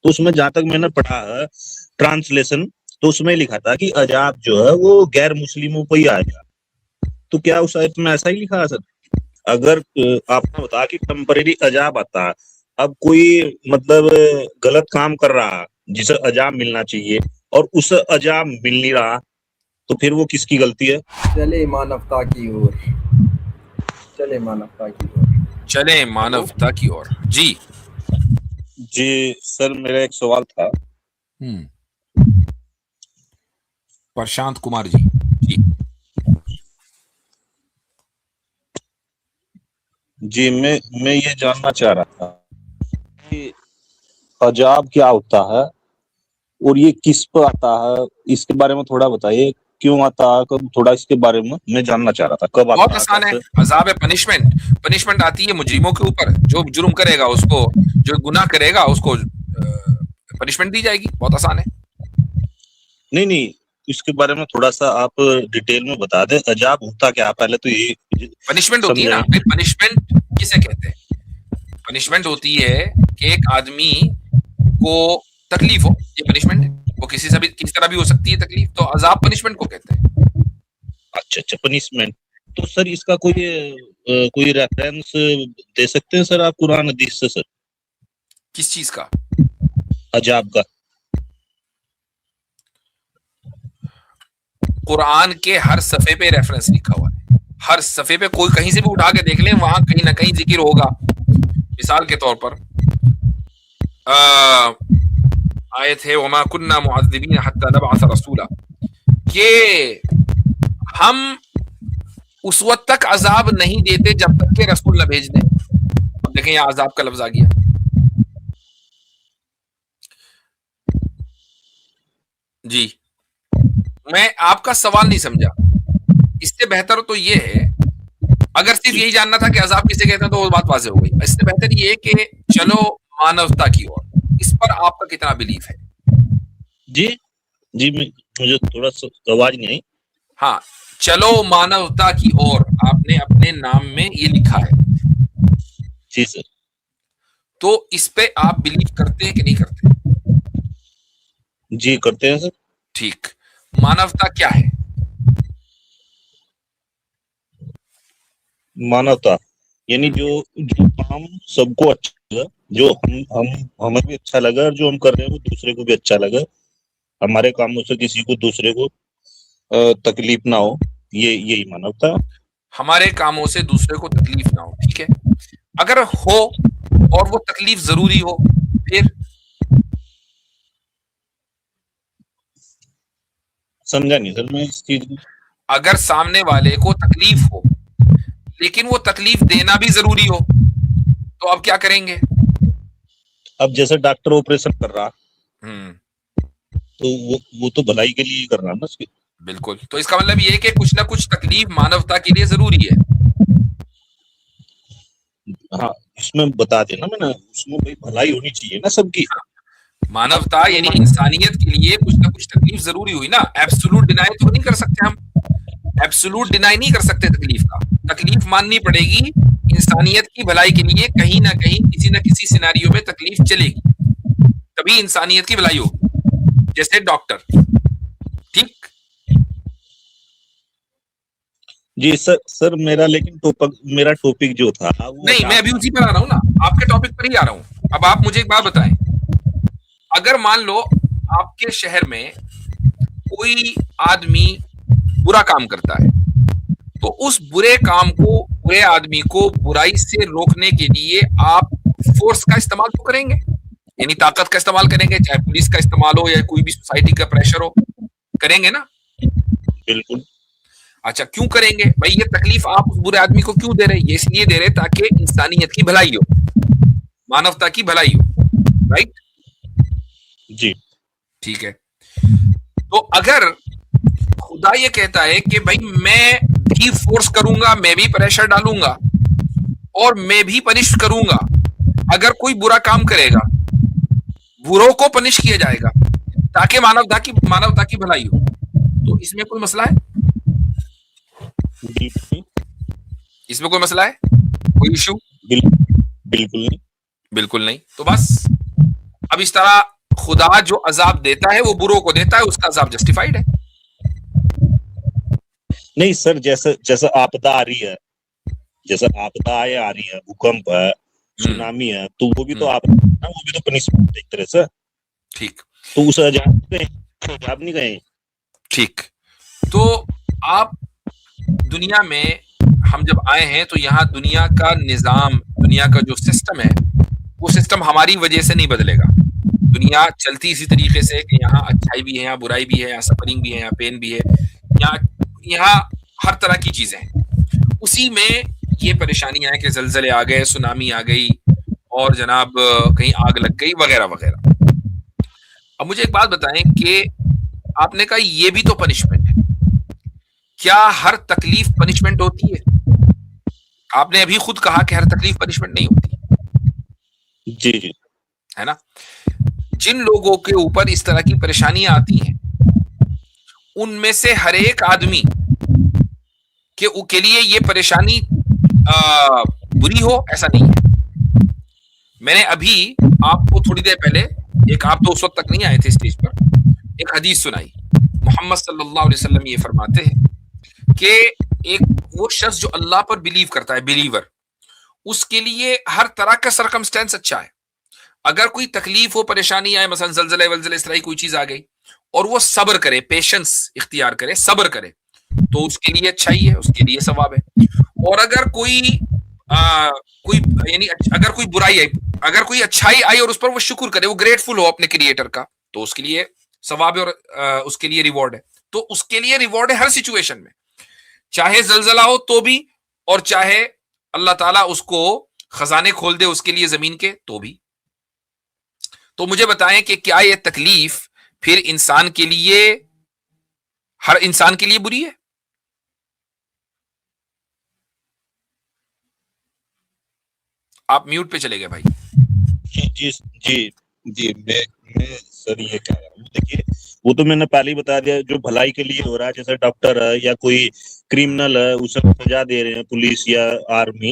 تو اس میں جہاں تک میں نے پڑھا ہے ٹرانسلیشن، تو اس میں لکھا تھا کہ عذاب جو ہے وہ غیر مسلموں پہ ہی آئے گا. تو کیا اس آیت میں ایسا ہی لکھا ہے سر؟ اگر آپ نے بتایا کہ ٹیمپریری عذاب آتا ہے، اب کوئی مطلب غلط کام کر رہا جسے عذاب ملنا چاہیے اور اس عذاب مل نہیں رہا، تو پھر وہ کس کی غلطی ہے؟ چلے مانوتا کی اور، چلے مانوتا کی اور، چلیں مانوتا کی اور. جی جی سر میرا ایک سوال تھا. پرشانت کمار جی. جی جی میں یہ جاننا چاہ رہا تھا کہ عذاب کیا ہوتا ہے اور یہ کس پر آتا ہے، اس کے بارے میں تھوڑا بتائیے. کیوں آتا ہے، تھوڑا اس کے بارے میں جاننا چاہ رہا تھا. کب آتا بہت آسان ہے. عذاب ہے پنشمنٹ آتی ہے مجرموں کے اوپر. جو جرم کرے گا اس کو، جو گناہ کرے گا اس کو پنشمنٹ دی جائے گی. بہت آسان ہے. نہیں اس کے بارے میں تھوڑا سا آپ ڈیٹیل میں بتا دیں. عذاب ہوتا کیا؟ پہلے تو یہ پنشمنٹ ہوتی ہے نا. پنشمنٹ کسے کہتے ہیں؟ پنشمنٹ ہوتی ہے کہ ایک آدمی کو تکلیف ہو، یہ پنشمنٹ ہے. وہ کسی طرح بھی ہو سکتی ہے تکلیف، تو عذاب پنشمنٹ کو کہتے ہیں. اچھا پنشمنٹ. تو سر اس کا کوئی ریفرنس دے سکتے ہیں سر آپ قرآن حدیث سے؟ سر کس چیز کا؟ عذاب کا. قرآن کے ہر صفحے پہ ریفرنس لکھا ہوا ہے. ہر صفحے پہ کوئی کہیں سے بھی اٹھا کے دیکھ لیں، وہاں کہیں نہ کہیں ذکر ہوگا. مثال کے طور پر آیت ہے وما كنا معذبین حتی نبعث رسولا، کہ ہم اس وقت تک عذاب نہیں دیتے جب تک کہ رسول نہ بھیج دیں. اب دیکھیں یہاں عذاب کا لفظ آ گیا. جی میں آپ کا سوال نہیں سمجھا. اس سے بہتر تو یہ ہے، اگر صرف یہی جاننا تھا کہ عذاب کسے کہتے ہیں تو وہ بات واضح ہو گئی. اس سے بہتر یہ کہ چلو مانوتا کی اور، اس پر آپ کا کتنا بلیف ہے؟ جی مجھے تھوڑا سا آواز نہیں آئی. ہاں چلو مانوتا کی اور آپ نے اپنے نام میں یہ لکھا ہے. جی سر. تو اس پہ آپ بلیو کرتے ہیں کہ نہیں کرتے؟ جی کرتے ہیں سر. ٹھیک. مانوتا کیا ہے؟ مانوتا یعنی جو کام سب کو اچھا لگا، جو ہمیں بھی اچھا لگا اور جو ہم کر رہے ہیں وہ دوسرے کو بھی اچھا لگا، ہمارے کاموں سے کسی کو دوسرے کو تکلیف نہ ہو، یہی مانوتا. ہمارے کاموں سے دوسرے کو تکلیف نہ ہو. ٹھیک ہے. اگر ہو اور وہ تکلیف ضروری ہو پھر؟ سمجھا نہیں سر میں اس چیز کو. اگر سامنے والے کو تکلیف ہو لیکن وہ تکلیف دینا بھی ضروری ہو تو آپ کیا کریں گے؟ اب جیسے ڈاکٹر آپریشن کر رہا تو وہ تو بھلائی کے لیے ہی کر رہا نا اس کی. بالکل. تو اس کا مطلب یہ ہے کہ کچھ نہ کچھ تکلیف مانوتا کے لیے ضروری ہے. ہاں اس میں بتا دینا میں نے، اس میں بھلائی ہونی چاہیے نا سب کی. مانوتا یعنی انسانیت کے لیے کچھ نہ کچھ تکلیف ضروری ہوئی نا. ایبسولوٹ ڈینائی تو نہیں کر سکتے ہم. ایبسولوٹ ڈینائی نہیں کر سکتے تکلیف کا. تکلیف ماننی پڑے گی انسانیت کی بھلائی کے لیے. کہیں نہ کہیں کسی نہ کسی سیناریو میں تکلیف چلے گی، تبھی انسانیت کی بھلائی ہوگی. جیسے ڈاکٹر. ٹھیک. جی سر میرا ٹاپک جو تھا نہیں، میں ابھی اسی پر آ رہا ہوں نا، آپ کے ٹاپک پر ہی آ رہا ہوں. اب آپ مجھے ایک بات بتائیں. اگر مان لو آپ کے شہر میں کوئی آدمی برا کام کرتا ہے تو اس برے کام کو، برے آدمی کو برائی سے روکنے کے لیے آپ فورس کا استعمال تو کریں گے، یعنی طاقت کا استعمال کریں گے، چاہے پولیس کا استعمال ہو یا کوئی بھی سوسائٹی کا پریشر ہو، کریں گے نا؟ بالکل. اچھا کیوں کریں گے بھائی؟ یہ تکلیف آپ اس برے آدمی کو کیوں دے رہے؟ یہ اس لیے دے رہے تاکہ انسانیت کی بھلائی ہو، مانوتا کی بھلائی ہو. رائٹ؟ جی ٹھیک ہے. تو اگر خدا یہ کہتا ہے کہ بھائی میں بھی فورس کروں گا، میں بھی پریشر ڈالوں گا اور میں بھی پنش کروں گا، اگر کوئی برا کام کرے گا بروں کو پنش کیا جائے گا تاکہ مانوتا کی بھلائی ہو، تو اس میں کوئی مسئلہ ہے؟ اس میں کوئی مسئلہ ہے؟ کوئی ایشو؟ بالکل نہیں. بالکل نہیں. تو بس اب اس طرح خدا جو عذاب دیتا ہے وہ بروں کو دیتا ہے, اس کا عذاب جسٹیفائڈ ہے. نہیں سر, جیسا آپدا آ رہی ہے, جیسا آپدا آ رہی ہے, بھوکمپ ہے, سونامی ہے, تو وہ بھی تو آپ وہ بھی تو پنشمنٹ ایک طرح سے. ٹھیک, تو اس عذاب نہیں گئے. ٹھیک. تو آپ دنیا میں ہم جب آئے ہیں تو یہاں دنیا کا نظام, دنیا کا جو سسٹم ہے وہ سسٹم ہماری وجہ سے نہیں بدلے گا. دنیا چلتی اسی طریقے سے کہ یہاں اچھائی بھی ہے, یہاں برائی بھی ہے, یہاں سفرنگ بھی ہے, یہاں پین بھی ہے, یہاں ہر طرح کی چیزیں ہیں. اسی میں یہ پریشانیاں ہیں کہ زلزلے آ گئے, سونامی آ گئی, اور جناب کہیں آگ لگ گئی وغیرہ وغیرہ. اب مجھے ایک بات بتائیں کہ آپ نے کہا یہ بھی تو پنشمنٹ ہے, کیا ہر تکلیف پنشمنٹ ہوتی ہے؟ آپ نے ابھی خود کہا کہ ہر تکلیف پنشمنٹ نہیں ہوتی. جی جی, ہے نا. جن لوگوں کے اوپر اس طرح کی پریشانیاں آتی ہیں ان میں سے ہر ایک آدمی کے لیے یہ پریشانی بری ہو ایسا نہیں ہے. میں نے ابھی آپ کو تھوڑی دیر پہلے آپ تو اس وقت تک نہیں آئے تھے اسٹیج پر, ایک حدیث سنائی. محمد صلی اللہ علیہ وسلم یہ فرماتے ہیں کہ ایک وہ شخص جو اللہ پر بلیو کرتا ہے, بلیور, اس کے لیے ہر طرح کا سرکمسٹینس اچھا ہے. اگر کوئی تکلیف ہو, پریشانی آئے, مثلا زلزلے ولزلے اس طرح کی کوئی چیز آ گئی, اور وہ صبر کرے, پیشنس اختیار کرے, صبر کرے, تو اس کے لیے اچھا ہی ہے, اس کے لیے ثواب ہے. اور اگر کوئی یعنی اگر کوئی برائی آئی, اگر کوئی اچھائی آئی اور اس پر وہ شکر کرے, وہ گریٹفل ہو اپنے کریٹر کا, تو اس کے لیے ثواب ہے اور اس کے لیے ریوارڈ ہے. تو اس کے لیے ریوارڈ ہے ہر سچویشن میں, چاہے زلزلہ ہو تو بھی, اور چاہے اللہ تعالیٰ اس کو خزانے کھول دے اس کے لیے زمین کے تو بھی. تو مجھے بتائیں کہ کیا یہ تکلیف پھر انسان کے لیے, ہر انسان کے لیے بری ہے؟ آپ میوٹ پہ چلے گئے بھائی. جی جی جی, میں سر یہ کہہ رہا ہوں, دیکھیے وہ تو میں نے پہلے ہی بتا دیا, جو بھلائی کے لیے ہو رہا ہے, جیسے ڈاکٹر ہے یا کوئی کرمنل ہے اسے سزا دے رہے ہیں پولیس یا آرمی,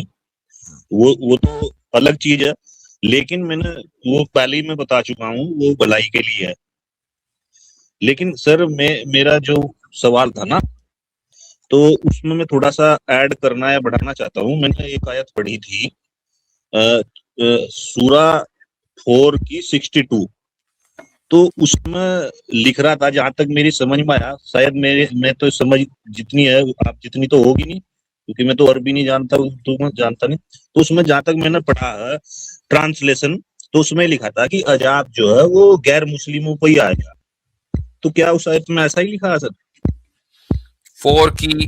وہ تو الگ چیز ہے. لیکن میں نے وہ پہلے ہی میں بتا چکا ہوں, وہ بھلائی کے لیے ہے. لیکن سر میرا جو سوال تھا نا, تو اس میں تھوڑا سا ایڈ کرنا یا بڑھانا چاہتا ہوں. میں نے ایک آیت پڑھی تھی سورہ 4 کی 62, تو اس میں لکھ رہا تھا, جہاں تک میری سمجھ میں آیا, شاید میں تو سمجھ جتنی ہے آپ جتنی تو ہوگی نہیں, کیونکہ میں تو عربی نہیں جانتا, اردو میں جانتا نہیں. تو اس میں جہاں تک میں نے پڑھا ہے ٹرانسلیشن, تو اس میں لکھا تھا کہ عذاب جو ہے وہ غیر مسلموں پہ ہی آئے گا. تو کیا اس آیت میں ایسا ہی لکھا ہے سر؟ 4 کی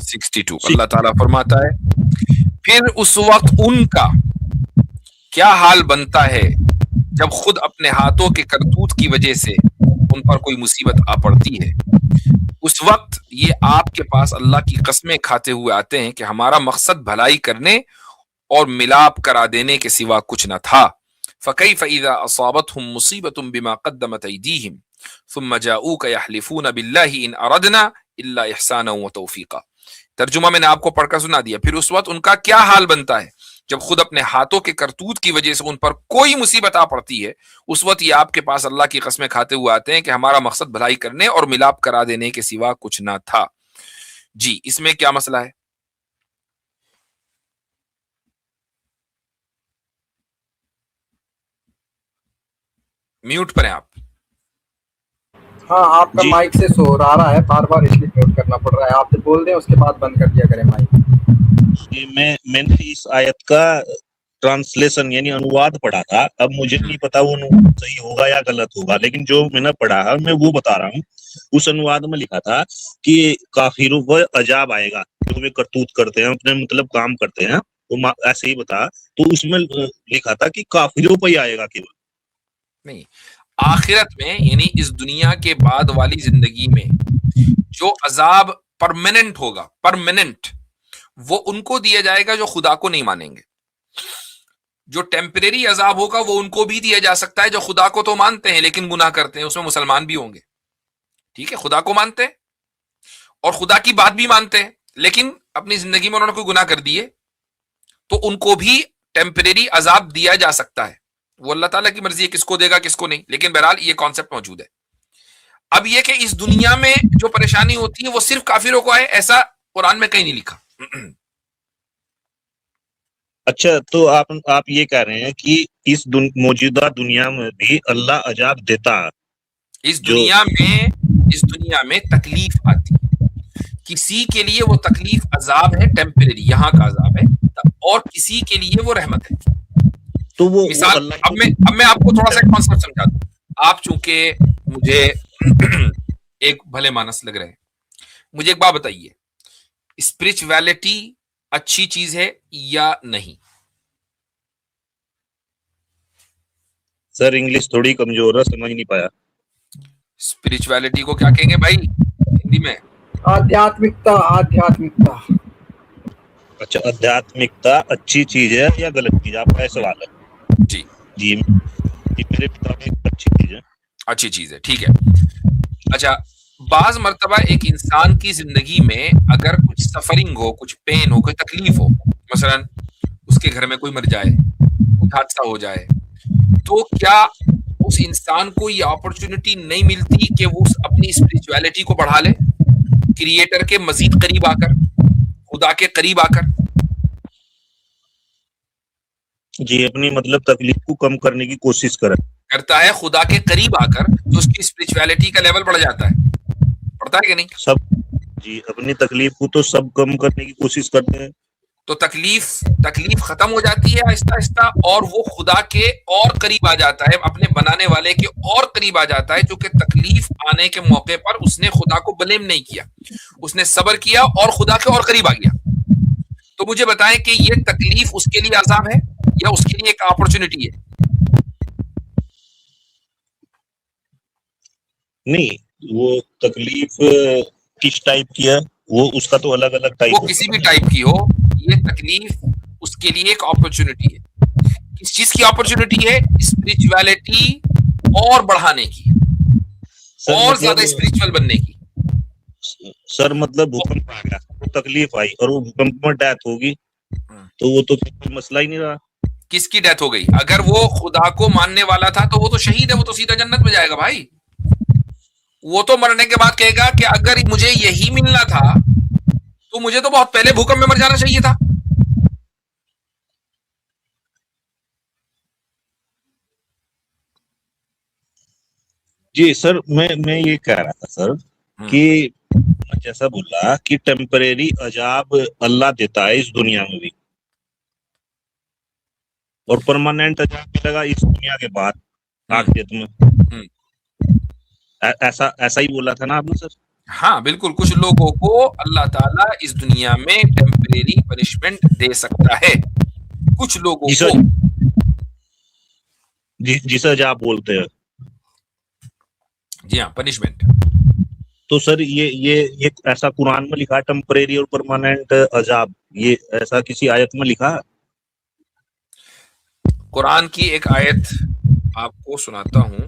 62 اللہ تعالیٰ فرماتا ہے, پھر اس وقت ان کا کیا حال بنتا ہے جب خود اپنے ہاتھوں کے کرتوت کی وجہ سے ان پر کوئی مصیبت آ پڑتی ہے. اس وقت یہ آپ کے پاس اللہ کی قسمیں کھاتے ہوئے آتے ہیں کہ ہمارا مقصد بھلائی کرنے اور ملاپ کرا دینے کے سوا کچھ نہ تھا. فَكَيْفَ إِذَا أَصَابَتْهُمْ مُصِيبَةٌ بِمَا قَدَّمَتْ أَيْدِيهِمْ ثُمَّ جَاءُوكَ يَحْلِفُونَ بِاللَّهِ إِنْ أَرَدْنَا إِلَّا إِحْسَانًا وَتَوْفِيقًا. ترجمہ میں نے آپ کو پڑھ کر سنا دیا. پھر اس وقت ان کا کیا حال بنتا ہے جب خود اپنے ہاتھوں کے کرتوت کی وجہ سے ان پر کوئی مصیبت آ پڑتی ہے. اس وقت یہ آپ کے پاس اللہ کی قسمیں کھاتے ہوئے آتے ہیں کہ ہمارا مقصد بھلائی کرنے اور ملاپ کرا دینے کے سوا کچھ نہ تھا. جی, اس میں کیا مسئلہ ہے؟ میوٹ پر ہیں آپ. ہاں آپ کا مائک سے شور آ رہا ہے, بار بار اس لیے میوٹ کرنا پڑ رہا ہے. آپ بول دیں اس کے بعد بند کر دیا کریں مائک. میں نے اس آیت کا ٹرانسلیشن یعنی انواد پڑھا تھا. اب مجھے نہیں پتا وہ انواد صحیح ہوگا یا غلط ہوگا, لیکن جو میں نے پڑھا ہے میں وہ بتا رہا ہوں. اس انواد میں لکھا تھا کہ کافروں پر عذاب آئے گا, جو وہ کرتوت کرتے ہیں, اپنے مطلب کام کرتے ہیں, وہ ایسے ہی بتا. تو اس میں لکھا تھا کہ کافروں پہ ہی آئے گا. کیول نہیں, آخرت میں یعنی اس دنیا کے بعد والی زندگی میں جو عذاب پرماننٹ ہوگا, پرماننٹ, وہ ان کو دیا جائے گا جو خدا کو نہیں مانیں گے. جو ٹیمپریری عذاب ہوگا وہ ان کو بھی دیا جا سکتا ہے جو خدا کو تو مانتے ہیں لیکن گناہ کرتے ہیں. اس میں مسلمان بھی ہوں گے, ٹھیک ہے, خدا کو مانتے ہیں اور خدا کی بات بھی مانتے ہیں, لیکن اپنی زندگی میں انہوں نے کوئی گناہ کر دیے, تو ان کو بھی ٹیمپریری عذاب دیا جا سکتا ہے. وہ اللہ تعالیٰ کی مرضی ہے کس کو دے گا کس کو نہیں، لیکن بہرحال یہ کانسیپٹ موجود ہے. اب یہ کہ اس دنیا میں جو پریشانی ہوتی ہے وہ صرف کافروں کو ہے، ایسا قرآن میں کہیں نہیں لکھا. اچھا تو آپ یہ کہہ رہے ہیں کہ اس موجودہ دنیا میں بھی اللہ عذاب دیتا ہے. اس دنیا میں تکلیف آتی ہے، کسی کے لیے وہ تکلیف عذاب ہے، ٹیمپریری یہاں کا عذاب ہے، اور کسی کے لیے وہ رحمت ہے. تو وہ مثال اللہ اب میں آپ کو تھوڑا سا کانسیپٹ سمجھا دوں. آپ چونکہ مجھے ایک بھلے مانس لگ رہے ہیں، مجھے ایک بات بتائیے، اسپرچویلٹی اچھی چیز ہے یا نہیں؟ سر انگلش تھوڑی کمزور ہے، سمجھ نہیں پایا. اسپرچویلٹی کو کیا کہیں گے بھائی ہندی میں؟ آدھیاتمکتا. آدھیاتمکتا. اچھا آدھیاتمکتا اچھی چیز ہے یا غلط چیز ہے؟ آپ کا یہ سوال ہے. جی جی میرے مطابق اچھی چیز ہے. اچھی چیز ہے، ٹھیک ہے. اچھا، بعض مرتبہ ایک انسان کی زندگی میں اگر کچھ سفرنگ ہو، کچھ پین ہو، کوئی تکلیف ہو، مثلا اس کے گھر میں کوئی مر جائے، کوئی حادثہ ہو جائے، تو کیا اس انسان کو یہ اپرچونٹی نہیں ملتی کہ وہ اپنی اسپرچویلٹی کو بڑھا لے، کریٹر کے مزید قریب آ کر، خدا کے قریب آ کر؟ جی اپنی مطلب تکلیف کو کم کرنے کی کوشش کرتا ہے، خدا کے قریب آ کر تو اس کی اسپرچویلٹی کا لیول بڑھ جاتا ہے. بڑھتا ہے کہ نہیں؟ سب جی اپنی تکلیف کو تو سب کم کرنے کی کوشش کرتے ہیں. تو تکلیف ختم ہو جاتی ہے آہستہ آہستہ، اور وہ خدا کے اور قریب آ جاتا ہے، اپنے بنانے والے کے اور قریب آ جاتا ہے، جو کہ تکلیف آنے کے موقع پر اس نے خدا کو بلیم نہیں کیا، اس نے صبر کیا اور خدا کے اور قریب آ گیا. تو مجھے بتائیں کہ یہ تکلیف اس کے لیے عذاب ہے یا اس کے لیے ایک اپرچونٹی ہے؟ نہیں، وہ تکلیف کس ٹائپ کی ہے وہ اس کا تو الگ الگ ٹائپ وہ کسی بھی ٹائپ کی ہو، یہ تکلیف اس کے لیے ایک اپرچونٹی ہے. کس چیز کی اپرچونٹی ہے؟ اسپرچویلٹی اور بڑھانے کی، اور زیادہ اسپرچول بننے کی. سر مطلب بھوکمپ آ گیا، وہ تکلیف آئی اور وہ بھوکمپ میں ڈیتھ ہوگی تو وہ تو کوئی مسئلہ ہی نہیں رہا. کس کی ڈیتھ ہو گئی؟ اگر وہ خدا کو ماننے والا تھا تو وہ تو شہید ہے، وہ تو سیدھا جنت میں جائے گا بھائی. وہ تو مرنے کے بعد کہے گا کہ اگر مجھے یہی ملنا تھا تو مجھے تو بہت پہلے بھوکمپ میں مر جانا چاہیے تھا. جی سر میں یہ کہہ رہا تھا سر کہ جیسا بولا کہ ٹیمپریری عذاب اللہ دیتا ہے اس دنیا میں بھی، اور پرماننٹ عذاب ملے گا اس دنیا کے بعد آخرت میں. ایسا ہی بولا تھا نا آپ نے سر؟ ہاں بالکل، کچھ لوگوں کو اللہ تعالیٰ اس دنیا میں ٹیمپریری پنشمنٹ دے سکتا ہے، کچھ لوگوں کو. جسے عذاب بولتے ہیں. جی ہاں، پنشمنٹ. تو سر یہ ایسا قرآن میں لکھا ٹیمپریری اور پرماننٹ عذاب، یہ ایسا کسی آیت میں لکھا؟ قرآن کی ایک آیت آپ کو سناتا ہوں.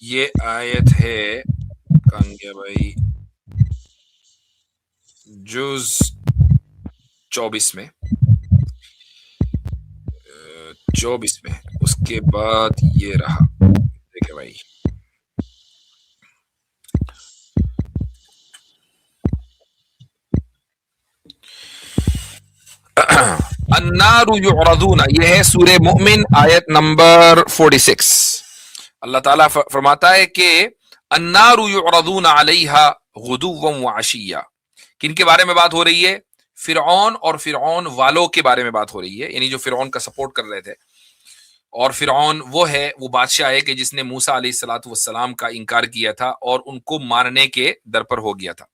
یہ آیت ہے کانگیا بھائی جز 24 میں، اس کے بعد یہ رہا، دیکھیں بھائی، النار یعرضون، یہ ہے سورہ مؤمن آیت نمبر 46. اللہ تعالیٰ فرماتا ہے کہ النار یعرضون علیہا غدوا وعشیا. کن کے بارے میں بات ہو رہی ہے؟ فرعون اور فرعون والوں کے بارے میں بات ہو رہی ہے، یعنی جو فرعون کا سپورٹ کر رہے تھے. اور فرعون وہ بادشاہ ہے کہ جس نے موسیٰ علیہ الصلوۃ والسلام کا انکار کیا تھا اور ان کو مارنے کے در پر ہو گیا تھا.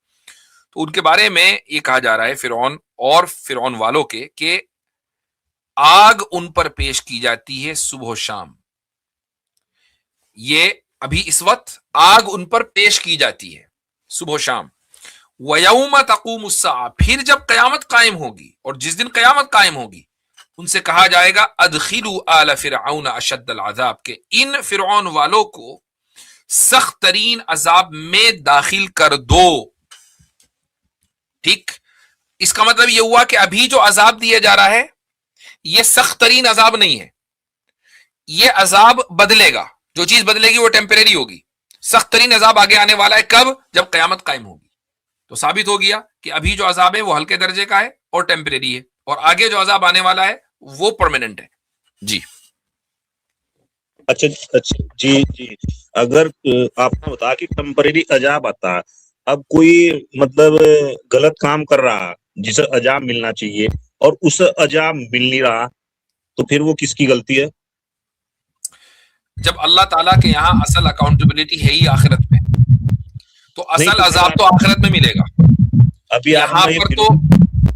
تو ان کے بارے میں یہ کہا جا رہا ہے فرعون اور فرعون والوں کے کہ آگ ان پر پیش کی جاتی ہے صبح و شام. یہ ابھی اس وقت آگ ان پر پیش کی جاتی ہے صبح و شام. وَيَوْمَ تَقُومُ السَّاعَةُ، پھر جب قیامت قائم ہوگی، اور جس دن قیامت قائم ہوگی ان سے کہا جائے گا ادخلوا آل فرعون اشد العذاب، کہ ان فرعون والوں کو سخت ترین عذاب میں داخل کر دو. ٹھیک، اس کا مطلب یہ ہوا کہ ابھی جو عذاب دیا جا رہا ہے یہ سخت ترین عذاب نہیں ہے، یہ عذاب بدلے گا, جو چیز بدلے گی وہ ٹیمپریری ہوگی. سخت ترین عذاب آگے آنے والا ہے کب؟ جب قیامت قائم ہوگی. تو ثابت ہو گیا کہ ابھی جو عذاب ہے وہ ہلکے درجے کا ہے اور ٹیمپریری ہے, اور آگے جو عذاب آنے والا ہے وہ پرماننٹ ہے. جی اچھا جی اگر آپ نے بتا کہ ٹیمپریری عذاب آتا ہے, اب کوئی مطلب غلط کام کر رہا جسے عذاب ملنا چاہیے اور اسے عذاب مل نہیں رہا, تو پھر وہ کس کی غلطی ہے؟ جب اللہ تعالیٰ کے یہاں اصل اکاؤنٹیبلٹی ہے ہی آخرت میں, تو اصل عذاب تو آخرت میں ملے گا. ابھی یہاں پر تو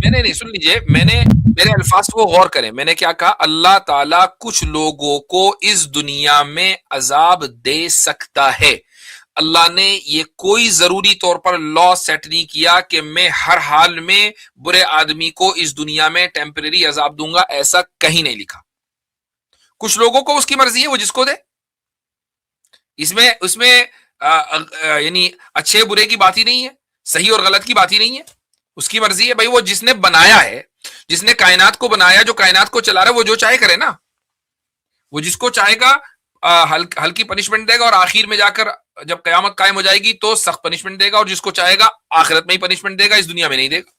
نہیں سن لیجئے, میرے الفاظ کو غور کریں. میں نے کیا کہا؟ اللہ تعالیٰ کچھ لوگوں کو اس دنیا میں عذاب دے سکتا ہے. اللہ نے یہ کوئی ضروری طور پر لا سیٹ نہیں کیا کہ میں ہر حال میں برے آدمی کو اس دنیا میں ٹیمپریری عذاب دوں گا, ایسا کہیں نہیں لکھا. کچھ لوگوں کو اس کی مرضی ہے, وہ جس کو دے. اس میں یعنی اچھے برے کی بات ہی نہیں ہے, صحیح اور غلط کی بات ہی نہیں ہے. اس کی مرضی ہے بھائی, وہ جس نے بنایا ہے, جس نے کائنات کو بنایا, جو کائنات کو چلا رہا ہے, وہ جو چاہے کرے نا. وہ جس کو چاہے گا ہلکی پنشمنٹ دے گا, اور آخر میں جا کر جب قیامت قائم ہو جائے گی تو سخت پنشمنٹ دے گا, اور جس کو چاہے گا آخرت میں ہی پنشمنٹ دے گا, اس دنیا میں نہیں دے گا.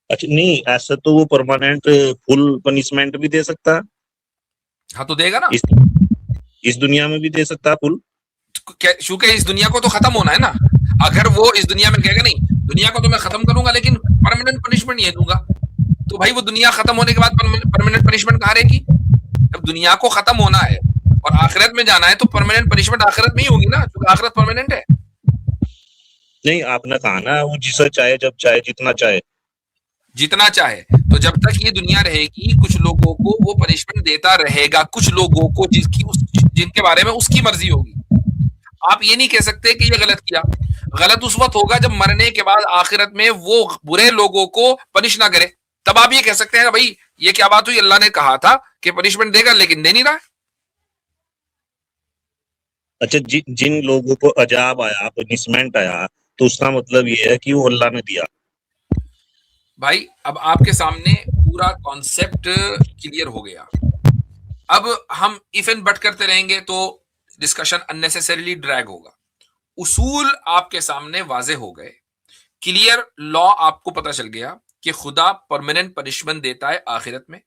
اچھا نہیں, ایسا تو وہ پرماننٹ فل پنشمنٹ بھی دے سکتا ہے. ہاں تو دے گا نا, اس دنیا میں بھی دے سکتا ہے فل, چونکہ اس دنیا کو تو ختم ہونا ہے نا. اگر وہ اس دنیا میں کہے گا نہیں دنیا کو تو میں ختم کروں گا لیکن پرماننٹ پنشمنٹ یہ دوں گا, تو بھائی وہ دنیا ختم ہونے کے بعد پرماننٹ پنشمنٹ کہاں رہے گی؟ جب دنیا کو ختم ہونا ہے اور آخرت میں جانا ہے تو پرماننٹ پنشمنٹ آخرت میں ہی ہوگی نا, کیونکہ آخرت پرماننٹ ہے. نہیں آپ نے کہا نا وہ جسے چاہے جب چاہے جتنا چاہے, جتنا چاہے. تو جب تک یہ دنیا رہے گی کچھ لوگوں کو وہ پنشمنٹ دیتا رہے گا, کچھ لوگوں کو جن کے بارے میں اس کی مرضی ہوگی. آپ یہ نہیں کہہ سکتے کہ یہ غلط کیا. غلط اس وقت ہوگا جب مرنے کے بعد آخرت میں وہ برے لوگوں کو پنش نہ کرے, تب آپ یہ کہہ سکتے ہیں کہ بھائی یہ کیا بات ہوئی, اللہ نے کہا تھا کہ پنشمنٹ دے گا لیکن دے نہیں رہا. اچھا جن لوگوں کو عذاب آیا, پنشمنٹ آیا, تو اس کا مطلب یہ ہے کہ وہ اللہ نے دیا. بھائی اب آپ کے سامنے پورا کانسیپٹ کلیئر ہو گیا. اب ہم ایف اینڈ بٹ کرتے رہیں گے تو ڈسکشن اننیسیسریلی ڈریگ ہوگا. اصول آپ کے سامنے واضح ہو گئے, کلیئر لا آپ کو پتا چل گیا کہ خدا پرماننٹ پنشمنٹ دیتا ہے آخرت میں,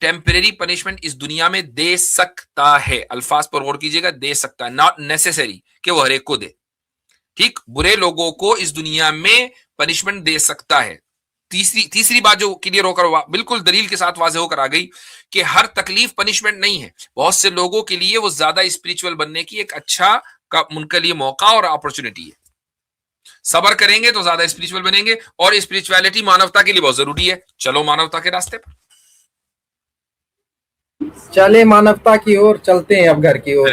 ٹیمپریری پنشمنٹ اس دنیا میں دے سکتا ہے. الفاظ پر غور کیجیے گا, دے سکتا ہے, ناٹ نیسیسری کہ وہ ہر ایک کو دے. ٹھیک, برے لوگوں کو اس دنیا میں پنشمنٹ دے سکتا ہے. تیسری بات جو کلیئر ہو کر بالکل دلیل کے ساتھ واضح ہو کر آ گئی کہ ہر تکلیف پنشمنٹ نہیں ہے. بہت سے لوگوں کے لیے وہ زیادہ اسپریچول بننے کی ایک اچھا ان کے لیے موقع اور اپرچونٹی ہے. صبر کریں گے تو زیادہ اسپریچول بنیں گے, اور اسپریچولیٹی مانوتا کے لیے بہت ضروری ہے. چلو مانوتا کے راستے پر چلے, مانوتا کی اور چلتے ہیں اب گھر کی اور.